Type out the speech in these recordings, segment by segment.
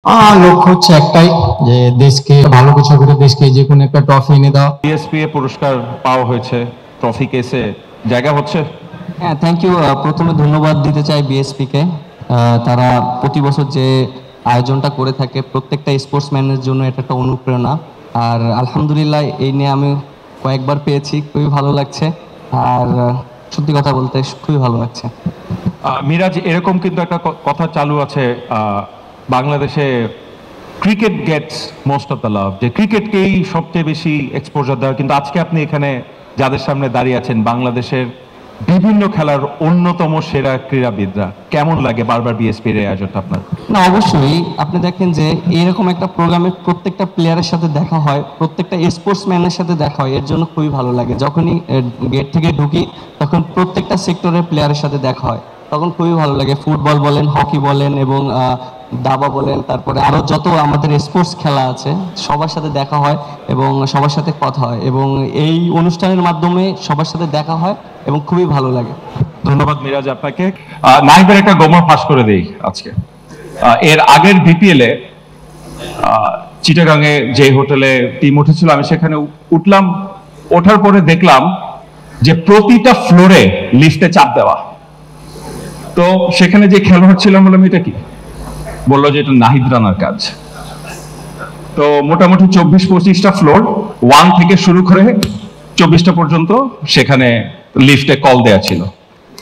লক্ষ্য হচ্ছে একটাই, যে দেশকে ভালো কিছু করে দেশকে যে কোনো একটা ট্রফি এনে দেওয়া। বিএসপিএ পুরস্কার পাওয়া হয়েছে, ট্রফি কেসে জায়গা হচ্ছে। হ্যাঁ, থ্যাংক ইউ। প্রথমে ধন্যবাদ দিতে চাই বিএসপিকে। তারা প্রতি বছর যে আয়োজনটা করে থাকে প্রত্যেকটা স্পোর্টসম্যানের জন্য এটা একটা অনুপ্রেরণা। আর আলহামদুলিল্লাহ এই নিয়ে আমি কয়েকবার পেয়েছি, খুবই ভালো লাগছে। আর সত্যি কথা বলতে খুবই ভালো লাগছে। মিরাজ, এরকম কিন্তু একটা কথা চালু আছে বাংলাদেশে, cricket gets most of the love, যে ক্রিকেটকেই সবচেয়ে বেশি এক্সপোজার দেওয়া। কিন্তু আজকে আপনি এখানে যাদের সামনে দাঁড়িয়ে আছেন বাংলাদেশের বিভিন্ন খেলার অন্যতম সেরা ক্রীড়াবিদরা, কেমন লাগে বারবার বিএসপির এই আয়োজনটা আপনার? না, অবশ্যই আপনি দেখেন যে এরকম একটা প্রোগ্রামে প্রত্যেকটা প্লেয়ারের সাথে দেখা হয়, প্রত্যেকটা স্পোর্টসম্যানের সাথে দেখা হয়, এর জন্য খুবই ভালো লাগে। যখনই গেট থেকে ঢুকি তখন প্রত্যেকটা সেক্টরের প্লেয়ারের সাথে দেখা হয়, তখন খুবই ভালো লাগে। ফুটবল বলেন, হকি বলেন এবং দাবা বলেন, তারপরে আরও যত আমাদের স্পোর্টস খেলা আছে সবার সাথে দেখা হয় এবং সবার সাথে কথা হয়, এবং এই অনুষ্ঠানের মাধ্যমে সবার সাথে দেখা হয় এবং খুবই ভালো লাগে। ধন্যবাদ মিরাজ আপনাকে। নাহিদের একটা গোমর ফাঁস করে দেই আজকে। এর আগের বিপিএল এ চিটাগাংয়ে যে হোটেলে টিম উঠেছিল, আমি সেখানে উঠলাম। ওঠার পরে দেখলাম যে প্রতিটা ফ্লোরে লিফটে চাপ দেওয়া। তো সেখানে যে খেলোয়াড় ছিলাম বললাম এটা কি, বললো যে এটা নাহিদ রানার কাজ। তো মোটামুটি 24-25টা ফ্লোর, 1 থেকে শুরু করে 24টা পর্যন্ত সেখানে লিফটে কল দেয়া ছিল।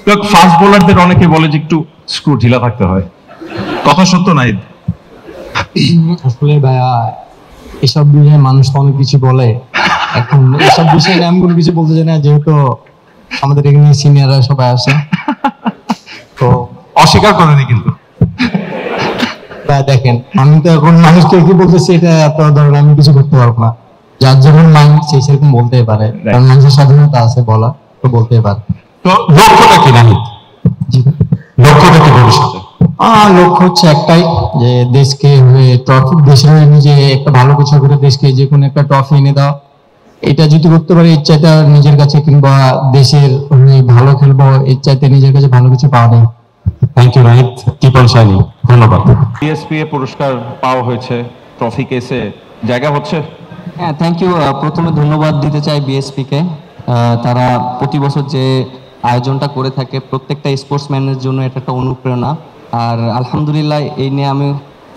তো ফাস্ট বোলারদের অনেকে বলে যে একটু স্ক্রু ঢিলা থাকতে হয়, কথা সত্য নাহিদ? আসলে ভাইয়া, এসব বিষয়ে মানুষ তো অনেক কিছু বলে। এখন এসব বিষয়ে আমি কোনো কিছু বলতে চাই না, যেহেতু আমাদের এখানে সিনিয়ররা সবাই আছে। তো অস্বীকার করেনি কিন্তু। দেখেন, আমি তো এখন মানুষকে কি বলতেছি এটা এত ধরনের আমি কিছু করতে পারবো না। যার যেমন মাইন্ড সেই সেরকম বলতেই পারে, কারণ মানুষের স্বাধীনতা আছে, বলা তো বলতেই পারে। তো লক্ষ্যটা কি নাহিদ? জি, লক্ষ্যটা কি ভবিষ্যতে? লক্ষ্য হচ্ছে একটাই, যে দেশকে ট্রফি, দেশের হয়ে নিজে একটা ভালো কিছু করে দেশকে যে কোনো একটা ট্রফি এনে দেওয়া। এটা যদি করতে পারি, এর চাইতে আর নিজের কাছে কিংবা দেশের হয়ে ভালো খেলবো, এর চাইতে নিজের কাছে ভালো কিছু পাওয়া নেই। Thank you Nahid, keep on shining. ধন্যবাদ। বিএসপিএ পুরস্কার পাওয়া হয়েছে, ট্রফি কেসে জায়গা হচ্ছে। হ্যাঁ, থ্যাংক ইউ। প্রথমে ধন্যবাদ দিতে চাই বিএসপিকে। তারা প্রতি বছর যে আয়োজনটা করে থাকে প্রত্যেকটা স্পোর্টসম্যানের জন্য এটা একটা অনুপ্রেরণা। আর আলহামদুলিল্লাহ এই নিয়ে আমি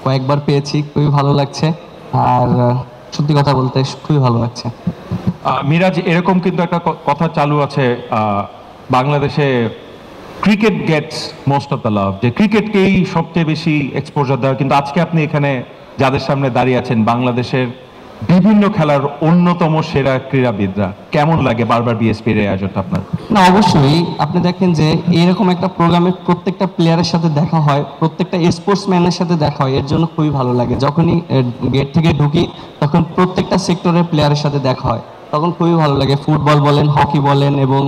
কয়েকবার পেয়েছি, খুবই ভালো লাগছে। আর সত্যি কথা বলতে খুবই ভালো লাগছে। মিরাজ, এরকম কিন্তু একটা কথা চালু আছে বাংলাদেশে, cricket gets most of the love, যে ক্রিকেটকেই সবচেয়ে বেশি এক্সপোজার দেওয়া। কিন্তু আজকে আপনি এখানে যাদের সামনে দাঁড়িয়ে আছেন বাংলাদেশের বিভিন্ন খেলার অন্যতম সেরা ক্রীড়াবিদরা, কেমন লাগে বারবার বিএসপির এই আয়োজনটা আপনার? না, অবশ্যই আপনি দেখেন যে এরকম একটা প্রোগ্রামে প্রত্যেকটা প্লেয়ারের সাথে দেখা হয়, প্রত্যেকটা স্পোর্টসম্যানের সাথে দেখা হয়, এর জন্য খুবই ভালো লাগে। যখনই গেট থেকে ঢুকি তখন প্রত্যেকটা সেক্টরের প্লেয়ারের সাথে দেখা হয়, তখন খুবই ভালো লাগে। ফুটবল বলেন, হকি বলেন এবং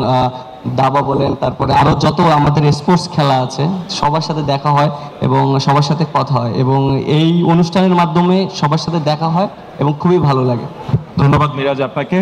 দাবা বলেন, তারপরে আরও যত আমাদের স্পোর্টস খেলা আছে সবার সাথে দেখা হয় এবং সবার সাথে কথা হয়, এবং এই অনুষ্ঠানের মাধ্যমে সবার সাথে দেখা হয় এবং খুবই ভালো লাগে। ধন্যবাদ মিরাজ আপনাকে।